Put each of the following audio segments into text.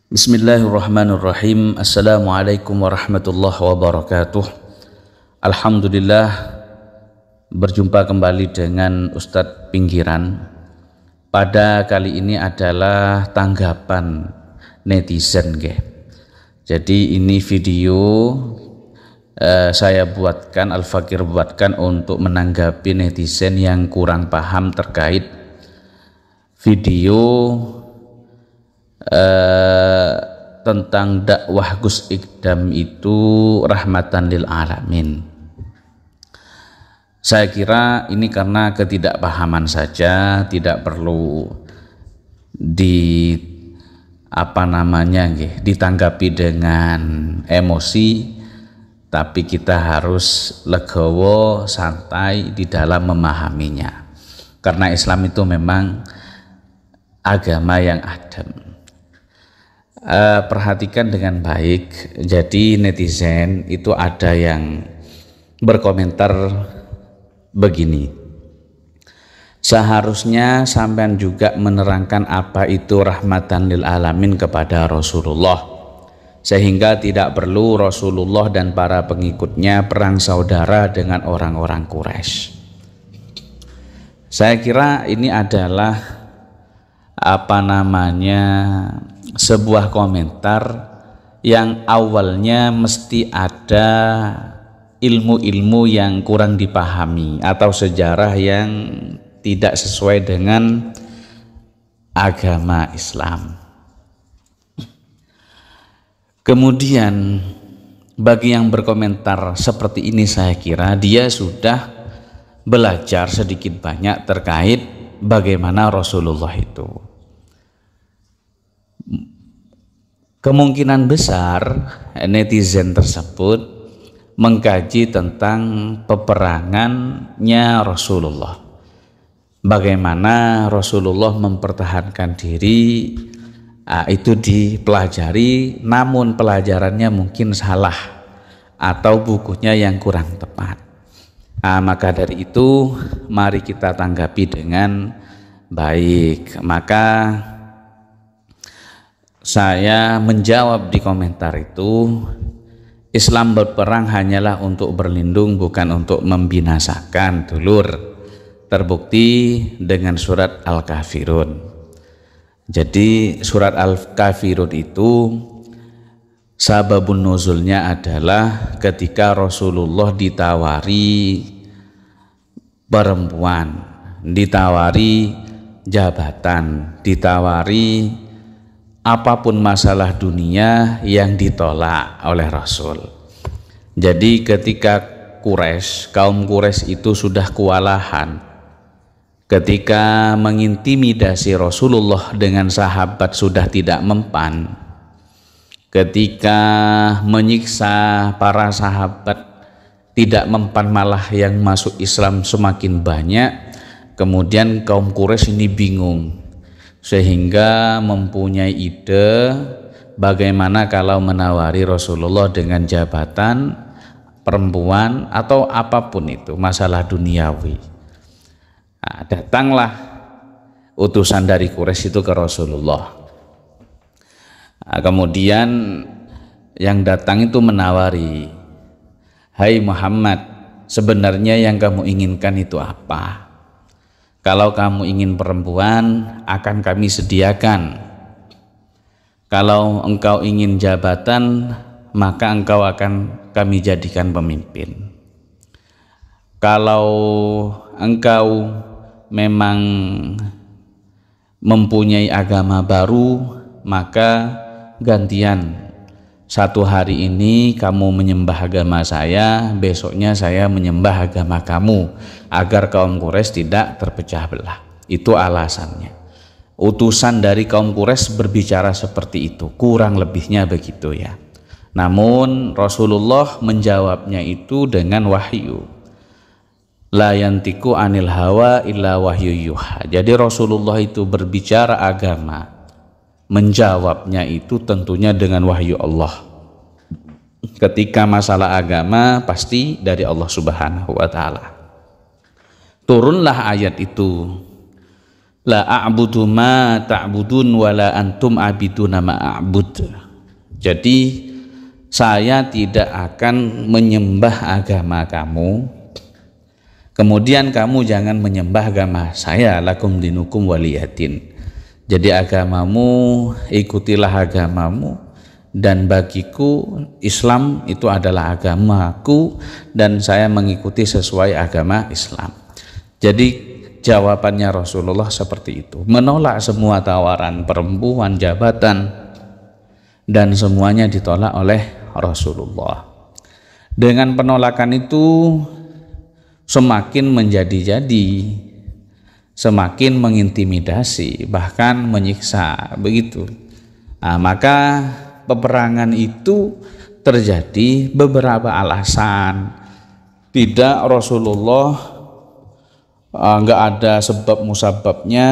Bismillahirrahmanirrahim. Assalamualaikum warahmatullahi wabarakatuh. Alhamdulillah, berjumpa kembali dengan Ustadz Pinggiran. Pada kali ini adalah tanggapan netizen, nggih. Jadi ini video saya buatkan, Al-Fakir buatkan untuk menanggapi netizen yang kurang paham terkait video tentang dakwah Gus Ikdam itu rahmatan lil alamin. Saya kira ini karena ketidakpahaman saja, tidak perlu ditanggapi dengan emosi, tapi kita harus legowo, santai di dalam memahaminya. Karena Islam itu memang agama yang adem. Perhatikan dengan baik. Jadi netizen itu ada yang berkomentar begini, seharusnya sampean juga menerangkan apa itu rahmatan lil alamin kepada Rasulullah, sehingga tidak perlu Rasulullah dan para pengikutnya perang saudara dengan orang-orang Quraisy. Saya kira ini adalah sebuah komentar yang awalnya mesti ada ilmu-ilmu yang kurang dipahami atau sejarah yang tidak sesuai dengan agama Islam. Kemudian bagi yang berkomentar seperti ini, saya kira dia sudah belajar sedikit banyak terkait bagaimana Rasulullah itu. Kemungkinan besar netizen tersebut mengkaji tentang peperangannya Rasulullah, bagaimana Rasulullah mempertahankan diri, itu dipelajari, namun pelajarannya mungkin salah atau bukunya yang kurang tepat. Maka dari itu mari kita tanggapi dengan baik. Maka saya menjawab di komentar itu, Islam berperang hanyalah untuk berlindung, bukan untuk membinasakan, dulur. Terbukti dengan surat Al-Kafirun. Jadi surat Al-Kafirun itu sababun nuzulnya adalah ketika Rasulullah ditawari perempuan, ditawari jabatan, ditawari apapun masalah dunia yang ditolak oleh Rasul. Jadi ketika kaum Quraisy itu sudah kewalahan ketika mengintimidasi Rasulullah dengan sahabat sudah tidak mempan, ketika menyiksa para sahabat tidak mempan, malah yang masuk Islam semakin banyak, kemudian kaum Quraisy ini bingung, sehingga mempunyai ide bagaimana kalau menawari Rasulullah dengan jabatan, perempuan, atau apapun itu masalah duniawi. Datanglah utusan dari Quraisy itu ke Rasulullah. Kemudian yang datang itu menawari, "Hai Muhammad, sebenarnya yang kamu inginkan itu apa? Kalau kamu ingin perempuan, akan kami sediakan. Kalau engkau ingin jabatan, maka engkau akan kami jadikan pemimpin. Kalau engkau memang mempunyai agama baru, maka gantian. Satu hari ini kamu menyembah agama saya, besoknya saya menyembah agama kamu, agar kaum Quraisy tidak terpecah belah." Itu alasannya. Utusan dari kaum Quraisy berbicara seperti itu, kurang lebihnya begitu ya. Namun Rasulullah menjawabnya itu dengan wahyu. La yantiku anil hawa illa wahyu yuha. Jadi Rasulullah itu berbicara agama, menjawabnya itu tentunya dengan wahyu Allah. Ketika masalah agama pasti dari Allah Subhanahu wa ta'ala. Turunlah ayat itu, La a'budu ma ta'budun wa la antum abiduna ma a'bud. Jadi saya tidak akan menyembah agama kamu, kemudian kamu jangan menyembah agama saya. Lakum dinukum waliyadin. Jadi agamamu, ikutilah agamamu, dan bagiku Islam itu adalah agamaku dan saya mengikuti sesuai agama Islam. Jadi jawabannya Rasulullah seperti itu, menolak semua tawaran perempuan, jabatan, dan semuanya ditolak oleh Rasulullah. Dengan penolakan itu semakin menjadi-jadi, semakin mengintimidasi, bahkan menyiksa, begitu. Nah, maka peperangan itu terjadi beberapa alasan. Tidak Rasulullah nggak ada sebab musababnya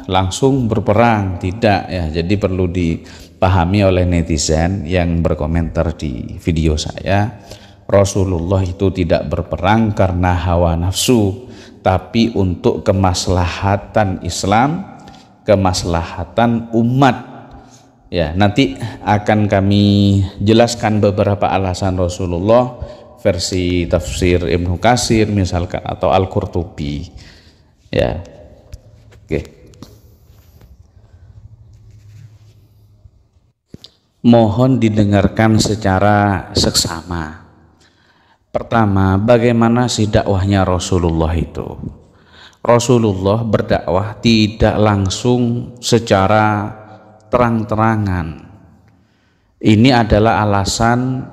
langsung berperang, tidak ya. Jadi perlu dipahami oleh netizen yang berkomentar di video saya, Rasulullah itu tidak berperang karena hawa nafsu, tapi untuk kemaslahatan Islam, kemaslahatan umat. Ya, nanti akan kami jelaskan beberapa alasan Rasulullah versi tafsir Ibnu Katsir misalkan atau Al-Qurtubi. Ya. Oke. Mohon didengarkan secara seksama. Pertama, bagaimana sih dakwahnya Rasulullah itu? Rasulullah berdakwah tidak langsung secara terang-terangan. Ini adalah alasan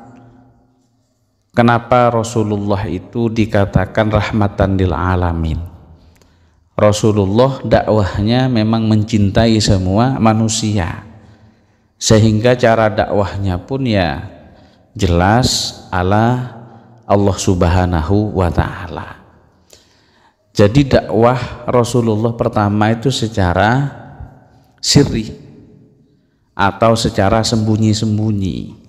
kenapa Rasulullah itu dikatakan rahmatan lil alamin. Rasulullah dakwahnya memang mencintai semua manusia, sehingga cara dakwahnya pun ya jelas ala Allah Subhanahu wa ta'ala. Jadi dakwah Rasulullah pertama itu secara sirri atau secara sembunyi-sembunyi.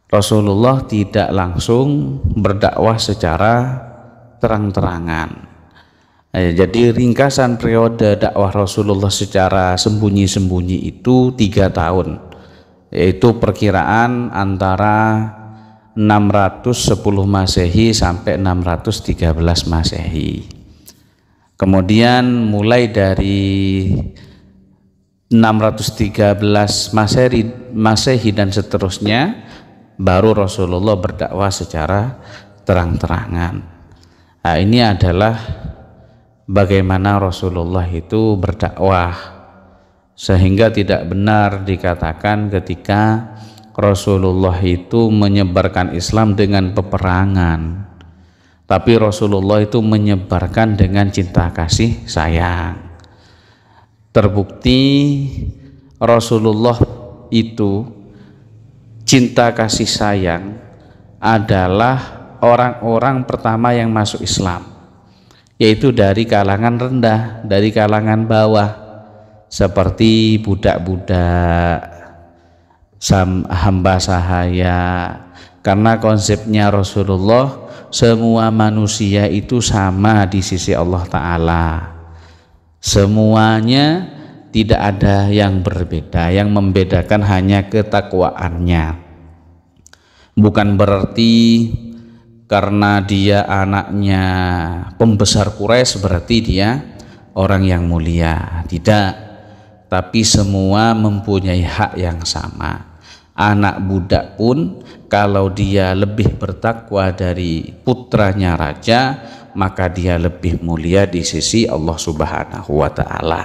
Rasulullah tidak langsung berdakwah secara terang-terangan. Jadi ringkasan periode dakwah Rasulullah secara sembunyi-sembunyi itu 3 tahun, yaitu perkiraan antara 610 Masehi sampai 613 Masehi. Kemudian mulai dari 613 Masehi dan seterusnya baru Rasulullah berdakwah secara terang-terangan. Nah, ini adalah bagaimana Rasulullah itu berdakwah, sehingga tidak benar dikatakan ketika Rasulullah itu menyebarkan Islam dengan peperangan, tapi Rasulullah itu menyebarkan dengan cinta kasih sayang. Terbukti Rasulullah itu cinta kasih sayang adalah orang-orang pertama yang masuk Islam, yaitu dari kalangan rendah, dari kalangan bawah, seperti budak-budak, hamba sahaya. Karena konsepnya Rasulullah, semua manusia itu sama di sisi Allah Ta'ala, semuanya tidak ada yang berbeda, yang membedakan hanya ketakwaannya. Bukan berarti karena dia anaknya pembesar Quraisy berarti dia orang yang mulia, tidak. Tapi semua mempunyai hak yang sama. Anak budak pun kalau dia lebih bertakwa dari putranya raja, maka dia lebih mulia di sisi Allah Subhanahu wa ta'ala.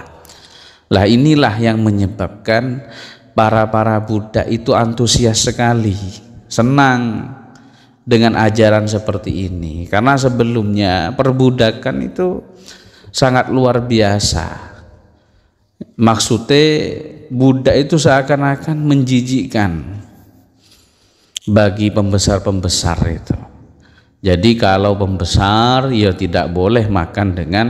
Lah inilah yang menyebabkan para budak itu antusias sekali, senang dengan ajaran seperti ini, karena sebelumnya perbudakan itu sangat luar biasa. Maksudnya budak itu seakan-akan menjijikkan bagi pembesar-pembesar itu. Jadi kalau pembesar ya tidak boleh makan dengan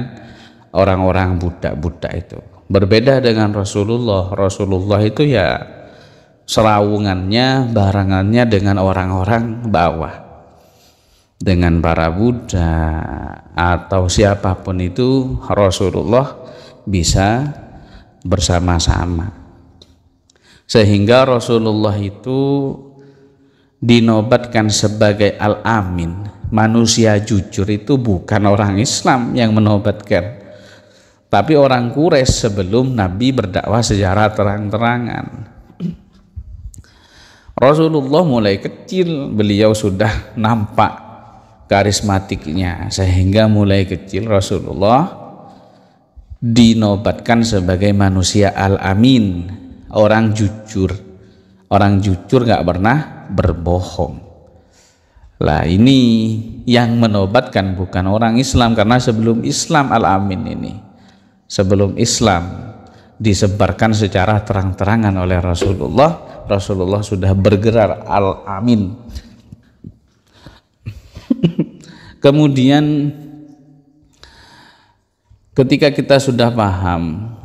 orang-orang budak-budak itu. Berbeda dengan Rasulullah. Rasulullah itu ya serawungannya, barangannya dengan orang-orang bawah, dengan para budak atau siapapun itu. Rasulullah bisa bersama-sama. Sehingga Rasulullah itu dinobatkan sebagai Al-Amin. Manusia jujur itu bukan orang Islam yang menobatkan, tapi orang Quraisy sebelum Nabi berdakwah secara terang-terangan. Rasulullah mulai kecil beliau sudah nampak karismatiknya, sehingga mulai kecil Rasulullah dinobatkan sebagai manusia Al-Amin, orang jujur. Orang jujur gak pernah berbohong. Lah ini yang menobatkan bukan orang Islam, karena sebelum Islam Al-Amin ini, sebelum Islam disebarkan secara terang-terangan oleh Rasulullah, Rasulullah sudah bergerak Al-Amin. Kemudian ketika kita sudah paham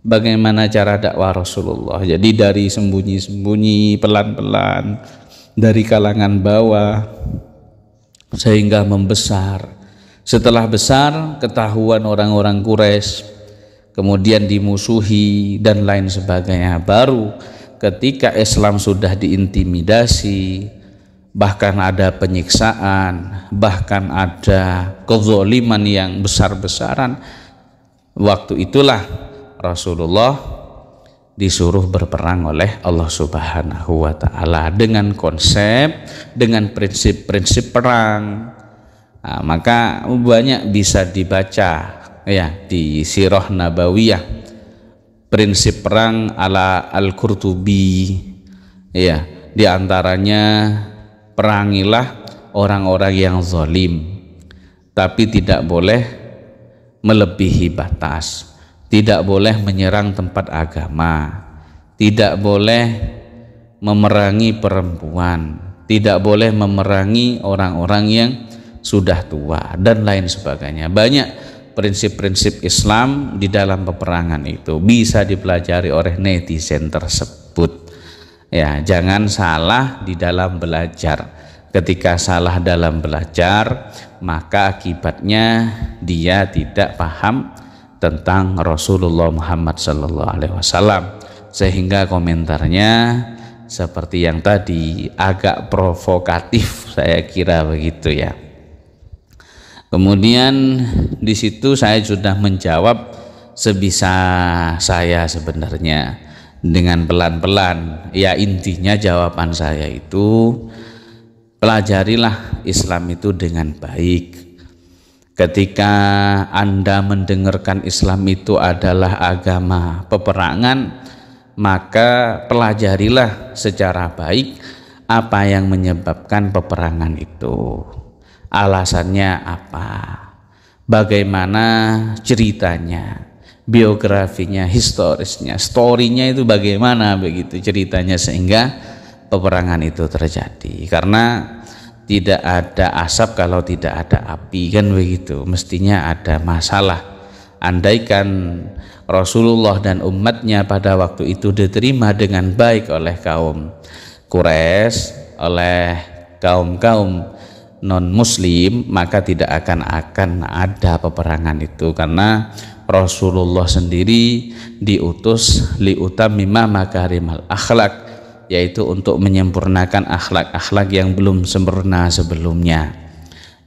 bagaimana cara dakwah Rasulullah, jadi dari sembunyi-sembunyi, pelan-pelan, dari kalangan bawah sehingga membesar. Setelah besar, ketahuan orang-orang Quraisy, kemudian dimusuhi dan lain sebagainya. Baru ketika Islam sudah diintimidasi, bahkan ada penyiksaan, bahkan ada kezaliman yang besar-besaran, waktu itulah Rasulullah disuruh berperang oleh Allah Subhanahu wa Ta'ala dengan konsep, dengan prinsip-prinsip perang. Nah, maka banyak bisa dibaca ya di Sirah Nabawiyah, prinsip perang ala Al-Qurtubi ya, di antaranya perangilah orang-orang yang zalim, tapi tidak boleh melebihi batas. Tidak boleh menyerang tempat agama, tidak boleh memerangi perempuan, tidak boleh memerangi orang-orang yang sudah tua dan lain sebagainya. Banyak prinsip-prinsip Islam di dalam peperangan itu bisa dipelajari oleh netizen tersebut. Ya, jangan salah di dalam belajar. Ketika salah dalam belajar, maka akibatnya dia tidak paham tentang Rasulullah Muhammad SAW, sehingga komentarnya seperti yang tadi agak provokatif, saya kira begitu ya. Kemudian di situ saya sudah menjawab sebisa saya sebenarnya dengan pelan-pelan. Ya, intinya jawaban saya itu, pelajarilah Islam itu dengan baik. Ketika Anda mendengarkan Islam itu adalah agama peperangan, maka pelajarilah secara baik apa yang menyebabkan peperangan itu. Alasannya apa? Bagaimana ceritanya? Biografinya, historisnya, storynya itu bagaimana begitu ceritanya sehingga peperangan itu terjadi. Karena tidak ada asap kalau tidak ada api, kan begitu. Mestinya ada masalah. Andaikan Rasulullah dan umatnya pada waktu itu diterima dengan baik oleh kaum Quraisy, oleh kaum-kaum non-muslim, maka tidak akan ada peperangan itu. Karena Rasulullah sendiri diutus liutammima makarimal akhlak, yaitu untuk menyempurnakan akhlak-akhlak yang belum sempurna sebelumnya.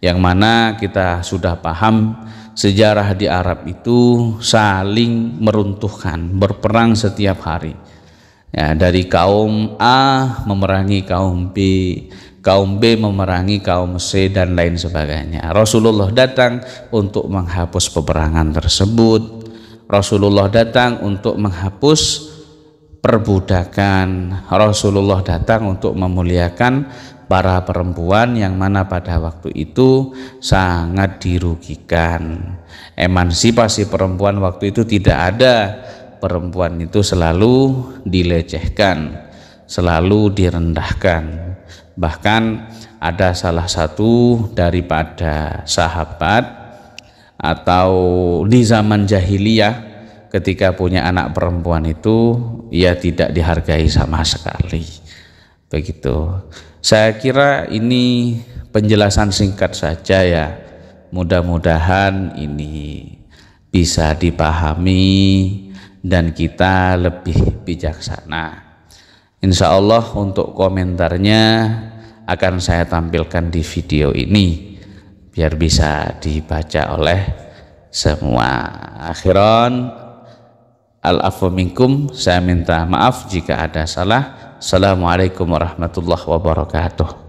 Yang mana kita sudah paham sejarah di Arab itu saling meruntuhkan, berperang setiap hari. Ya, dari kaum A memerangi kaum B, kaum B memerangi kaum C dan lain sebagainya. Rasulullah datang untuk menghapus peperangan tersebut. Rasulullah datang untuk menghapus perbudakan. Rasulullah datang untuk memuliakan para perempuan yang mana pada waktu itu sangat dirugikan. Emansipasi perempuan waktu itu tidak ada. Perempuan itu selalu dilecehkan, selalu direndahkan. Bahkan ada salah satu daripada sahabat atau di zaman jahiliyah, ketika punya anak perempuan itu ia tidak dihargai sama sekali. Begitu. Saya kira ini penjelasan singkat saja ya. Mudah-mudahan ini bisa dipahami dan kita lebih bijaksana. Insya Allah untuk komentarnya akan saya tampilkan di video ini biar bisa dibaca oleh semua. Akhiran, al-afwu minkum, saya minta maaf jika ada salah. Assalamualaikum warahmatullahi wabarakatuh.